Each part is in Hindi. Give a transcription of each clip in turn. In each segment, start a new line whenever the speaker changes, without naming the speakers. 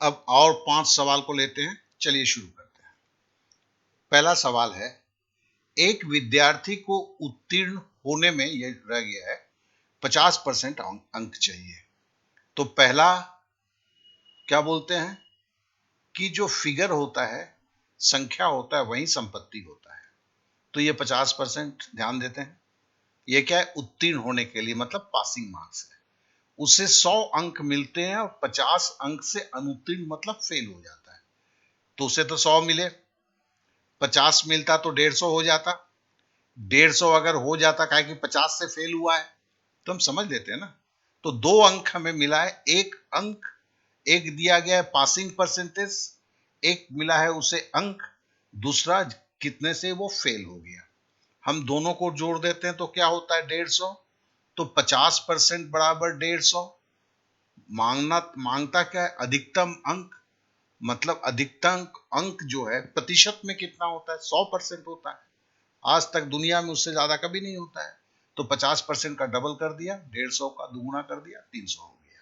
अब और 5 सवाल को लेते हैं, चलिए शुरू करते हैं। पहला सवाल है, एक विद्यार्थी को उत्तीर्ण होने में यह रह गया है 50% अंक चाहिए। तो पहला क्या बोलते हैं कि जो फिगर होता है, संख्या होता है, वही संपत्ति होता है। तो ये 50% ध्यान देते हैं। ये क्या है? उत्तीर्ण होने के लिए, मतलब पासिंग मार्क्स है। उसे 100 अंक मिलते हैं और 50 अंक से अनुत्तीर्ण मतलब फेल हो जाता है। तो उसे तो 100 मिले, 50 मिलता तो 150 हो जाता। 150 अगर हो जाता, काहे कि 50 से फेल हुआ है, तो हम समझ लेते हैं ना। तो 2 अंक हमें मिला है, एक अंक, एक दिया गया है पासिंग परसेंटेज, एक मिला है उसे अंक, दूसरा कितने से वो फेल हो गया। हम दोनों को जोड़ देते हैं तो क्या होता है? 150। तो 50% बराबर 150। मांगता क्या है? अधिकतम अंक, मतलब अधिकतम अंक जो है प्रतिशत में कितना होता है? 100% होता है। आज तक दुनिया में उससे ज्यादा कभी नहीं होता है। तो 50% का डबल कर दिया, 150 का दुगुना कर दिया, 300 हो गया।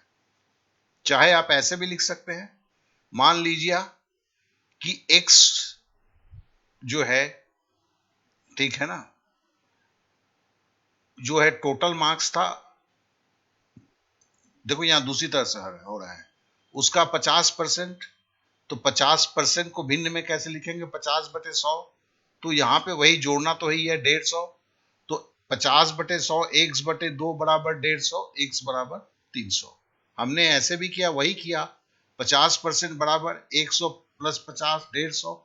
चाहे आप ऐसे भी लिख सकते हैं, मान लीजिए कि x जो है, ठीक है ना, जो है टोटल मार्क्स था, देखो यहां दूसरी तरह से हो रहा है, उसका 50%। तो 50% को भिन्न में कैसे लिखेंगे? 50/100। तो यहां पे वही जोड़ना तो ही है, 150। तो 50/100 x/2 बराबर 150, x बराबर 300। हमने ऐसे भी किया, वही किया। 50% बराबर 100 प्लस 50, 150।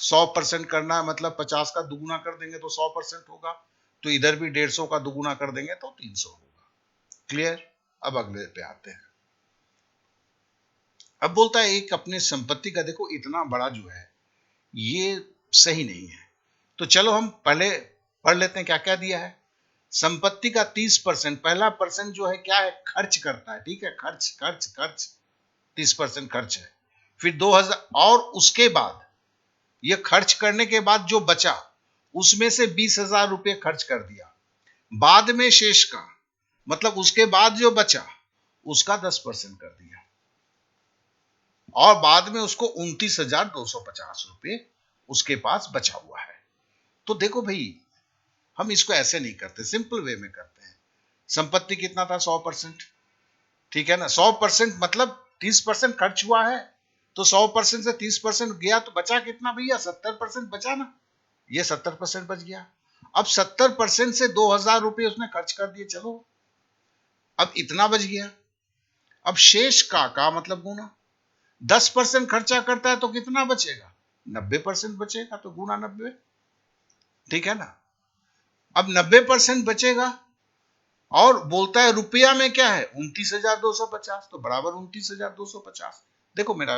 100% करना है, मतलब 50 का दुगुना कर देंगे तो 100% होगा। तो इधर भी 150 का दुगुना कर देंगे तो 300 होगा। क्लियर? अब अगले पे आते हैं। अब बोलता है एक अपने संपत्ति का, देखो इतना बड़ा जो है ये सही नहीं है। तो चलो हम पहले पढ़ लेते हैं क्या क्या दिया है। संपत्ति का 30%, पहला परसेंट जो है क्या है? खर्च करता है। ठीक है, खर्च खर्च खर्च, 30% खर्च है। फिर 2000, और उसके बाद ये खर्च करने के बाद जो बचा, उसमें से 20,000 रुपये खर्च कर दिया। बाद में शेष का, मतलब उसके बाद जो बचा उसका 10% कर दिया, और बाद में उसको 29,250 रुपये उसके पास बचा हुआ है। तो देखो भाई, हम इसको ऐसे नहीं करते, सिंपल वे में करते हैं। संपत्ति कितना था? 100%। ठीक है ना, 100% मतलब 30% खर्च हुआ है, तो 100% से 30% गया तो बचा कितना भैया? 70% बचा ना। ये 70% बच गया। अब 70% से 2,000 रुपये उसने खर्च कर दिए, चलो अब इतना बच गया। अब शेष का मतलब गुना, 10% खर्चा करता है तो कितना बचेगा? 90% बचेगा, तो गुना 90। ठीक है ना। अब 90% बचेगा, और बोलता है रुपया में क्या है? 29,250, तो बराबर 29,250। देखो मेरा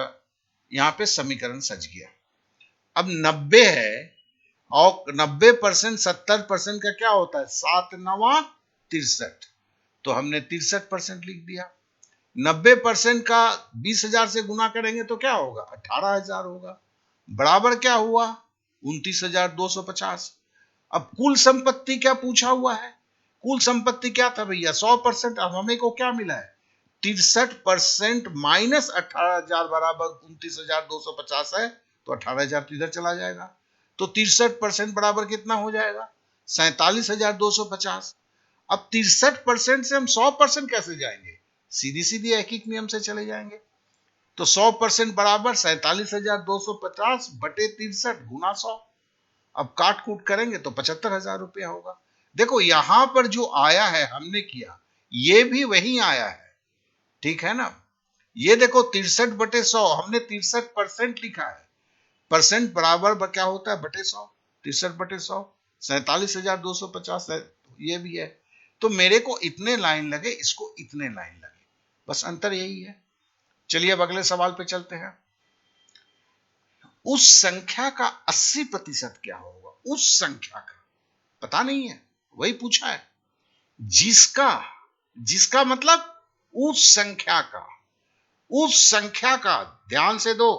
यहां पे समीकरण सज गया। अब 90 है, और 90% 70% का क्या होता है? 7×9 63। तो हमने 63% लिख दिया। 90% का 20,000 से गुना करेंगे तो क्या होगा? 18,000 होगा। बराबर क्या हुआ? 29,250। अब कुल संपत्ति क्या पूछा हुआ है? कुल संपत्ति क्या था भैया? 100%। अब हमें को क्या मिला है? 63% माइनस 18,000 बराबर 29,250 है, तो 18,000 तो इधर चला जाएगा। तो 63% बराबर कितना हो जाएगा? 47,250। अब 63% से हम 100% कैसे जाएंगे? सीधी सीधी एक ही नियम से चले जाएंगे। तो 100% बराबर 47,250 बटे 63 गुना 100। अब काट कूट करेंगे तो 75,000 रुपया होगा। देखो यहां पर जो आया है हमने किया, ये भी वही आया है। ठीक है ना। ये देखो 63/100, हमने 63% लिखा है। परसेंट बराबर क्या होता है? बटे 100। 63/100 47,250 है, ये भी है। तो मेरे को इतने लाइन लगे, इसको इतने लाइन लगे, बस अंतर यही है। चलिए अब अगले सवाल पे चलते हैं। उस संख्या का 80% क्या होगा? उस संख्या का पता नहीं है, वही पूछा है। जिसका, जिसका मतलब उस संख्या का, उस संख्या का, ध्यान से दो,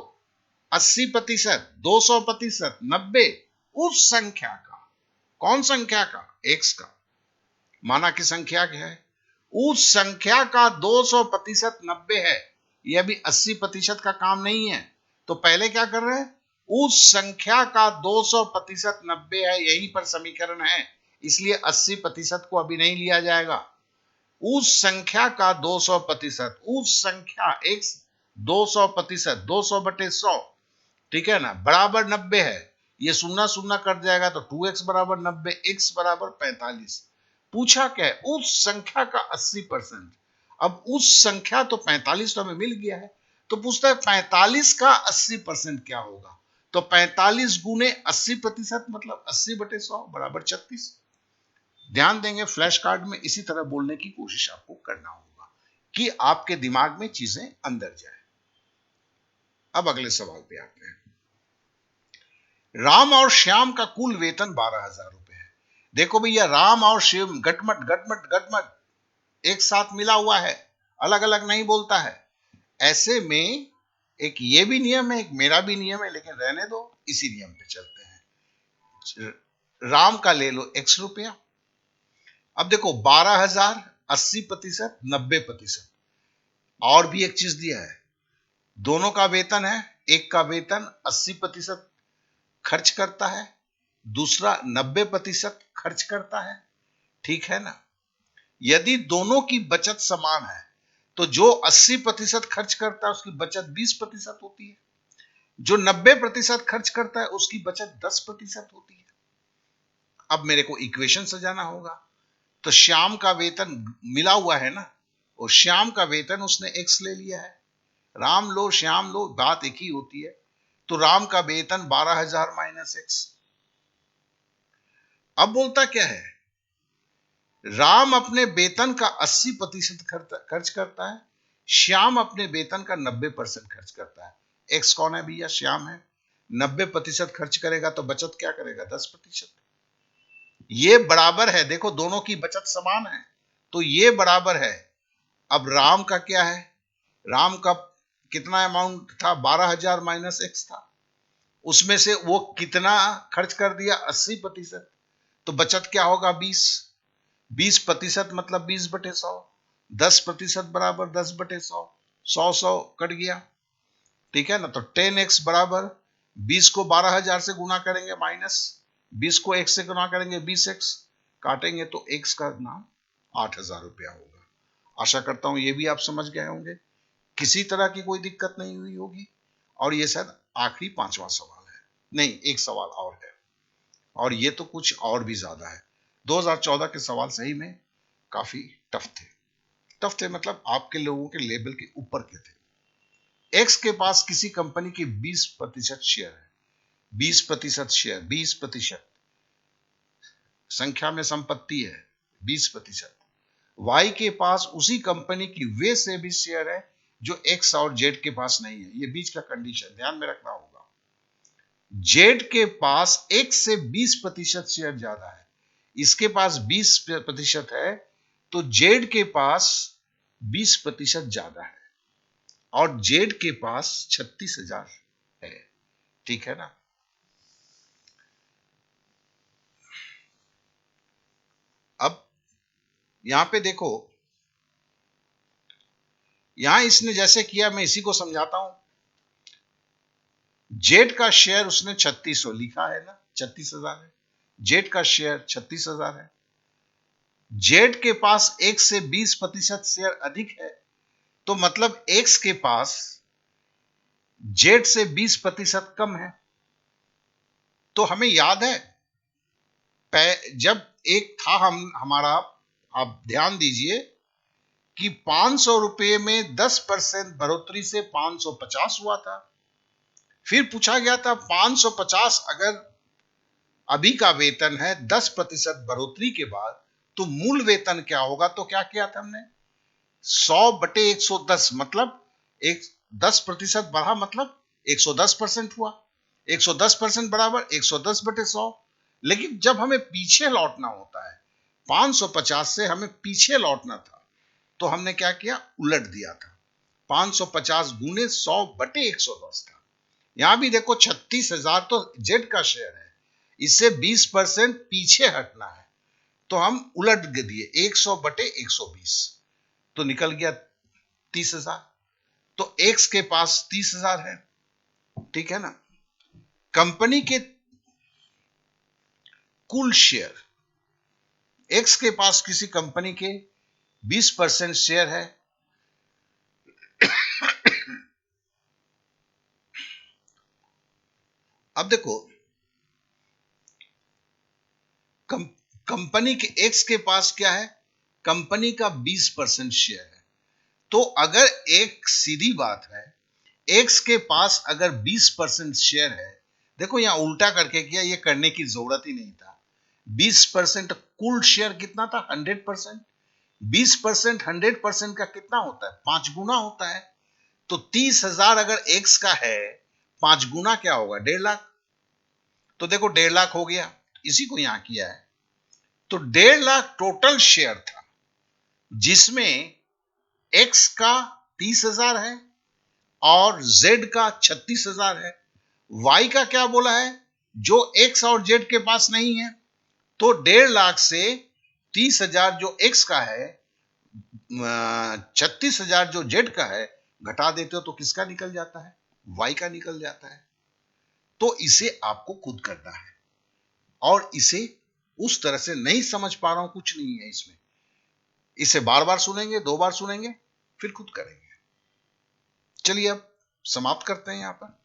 80%, 200%, 90, उस संख्या का। कौन संख्या का? एक्स का। माना कि संख्या क्या है? उस संख्या का 200% 90 है, ये अभी 80% का काम नहीं है। तो पहले क्या कर रहे हैं, उस संख्या का 200% 90 है, यहीं पर समीकरण है, इसलिए 80% को अभी नहीं लिया जाएगा। उस संख्या का 200%, उस संख्या x 200%, 200/100, ठीक है ना, बराबर 90 है। ये सुनना सुनना कट जाएगा तो 2x बराबर 90, x बराबर 45। पूछा क्या है, उस संख्या का 80%। अब उस संख्या तो 45 तो हमें मिल गया है, तो पूछता है 45 का 80% क्या होगा। तो 45 गुने 80% मतलब 80/100 बराबर 36। ध्यान देंगे, फ्लैश कार्ड में इसी तरह बोलने की कोशिश आपको करना होगा कि आपके दिमाग में चीजें अंदर जाए। अब अगले सवाल पे आते हैं। राम और श्याम का कुल वेतन 12,000 रुपए है। देखो भैया, राम और श्याम गटमट गटमट गटमट एक साथ मिला हुआ है, अलग अलग नहीं बोलता है। ऐसे में एक ये भी नियम है, एक मेरा भी नियम है, लेकिन रहने दो, इसी नियम पे चलते हैं। राम का ले लो x रुपया। अब देखो 12,000, 80%, 90%। और भी एक चीज दिया है, दोनों का वेतन है, एक का वेतन 80% खर्च करता है, दूसरा 90% खर्च करता है, ठीक है ना। यदि दोनों की बचत समान है तो जो 80% खर्च करता है उसकी बचत 20% होती है, जो 90% खर्च करता है उसकी बचत 10% होती है। अब मेरे को इक्वेशन सजाना होगा। तो श्याम का वेतन मिला हुआ है ना, और श्याम का वेतन उसने x ले लिया है। राम लो श्याम लो, बात एक ही होती है। तो राम का वेतन 12,000 माइनस x। अब बोलता क्या है, राम अपने वेतन का 80% खर्च करता है, श्याम अपने वेतन का 90% खर्च करता है। एक्स कौन है भैया, श्याम है। 90% खर्च करेगा तो बचत क्या करेगा, 10%। ये बराबर है, देखो दोनों की बचत समान है, तो ये बराबर है। अब राम का क्या है, राम का कितना अमाउंट था, 12,000 माइनस एक्स था, उसमें से वो कितना खर्च कर दिया, 80%। तो बचत क्या होगा, 20% मतलब 20/100, 10% बराबर 10/100, 100 कट गया, ठीक है ना। तो 10x बराबर 20 को 12,000 से गुना करेंगे, माइनस 20 को x से गुना करेंगे, 20x काटेंगे तो x का नाम 8,000 रुपया होगा। आशा करता हूं ये भी आप समझ गए होंगे, किसी तरह की कोई दिक्कत नहीं हुई होगी। और ये शायद आखिरी 5वां सवाल है, नहीं एक सवाल और है, और ये तो कुछ और भी ज्यादा है। 2014 के सवाल सही में काफी टफ थे। टफ थे मतलब आपके लोगों के लेवल के ऊपर के थे। एक्स के पास किसी कंपनी के 20% शेयर है, 20% शेयर, 20% संख्या में संपत्ति है, 20%। वाई के पास उसी कंपनी की वे से भी शेयर है जो एक्स और जेड के पास नहीं है। ये बीच का कंडीशन ध्यान में रखना होगा। जेड के पास एक्स से 20% शेयर ज्यादा है, इसके पास 20% है, तो जेड के पास 20% ज्यादा है, और जेड के पास 36,000 है, ठीक है ना। अब यहां पे देखो, यहां इसने जैसे किया मैं इसी को समझाता हूं। जेड का शेयर उसने 3600 लिखा है ना, 36,000 है, जेड का शेयर 36,000 है। जेड के पास एक से 20% शेयर अधिक है, तो मतलब एक्स के पास जेड से 20% कम है। तो हमें याद है जब एक था हमारा, आप ध्यान दीजिए कि 500 रुपए में 10% बढ़ोतरी से 550 हुआ था। फिर पूछा गया था 550 अगर अभी का वेतन है, 10% बढ़ोतरी के बाद तो मूल वेतन क्या होगा। तो क्या किया था हमने, 100/110 मतलब एक 10% बढ़ा मतलब 110% हुआ, 110% बराबर 110/100। लेकिन जब हमें पीछे लौटना होता है, 550 से हमें पीछे लौटना था, तो हमने क्या किया, उलट दिया था, 550 गुने 100/110 था। यहां भी देखो 36,000 तो जेड का शेयर है, इससे 20% पीछे हटना है, तो हम उलट दिए 100/120, तो निकल गया 30,000। तो एक्स के पास 30,000 है, ठीक है ना। कंपनी के कुल शेयर, एक्स के पास किसी कंपनी के 20% शेयर है, अब देखो कंपनी के एक्स के पास क्या है, कंपनी का 20% शेयर है। तो अगर एक सीधी बात है, एक्स के पास अगर 20% शेयर है, देखो यहां उल्टा करके किया, ये करने की जरूरत ही नहीं था। 20% कुल शेयर कितना था, 100%। 20% 100% का कितना होता है, 5 गुना होता है। तो 30,000 अगर एक्स का है, 5 गुना क्या होगा, 1.5 लाख। तो देखो 1.5 लाख हो गया, इसी को यहां किया है। तो 1.5 लाख टोटल शेयर था, जिसमें एक्स का 30,000 है और जेड का 36,000 है। वाई का क्या बोला है, जो एक्स और जेड के पास नहीं है। तो 1.5 लाख से 30,000 जो एक्स का है, 36,000 जो जेड का है, घटा देते हो तो किसका निकल जाता है, वाई का निकल जाता है। तो इसे आपको खुद करना है, और इसे उस तरह से नहीं समझ पा रहा हूं, कुछ नहीं है इसमें। इसे बार बार सुनेंगे, 2 बार सुनेंगे, फिर खुद करेंगे। चलिए अब समाप्त करते हैं यहां पर।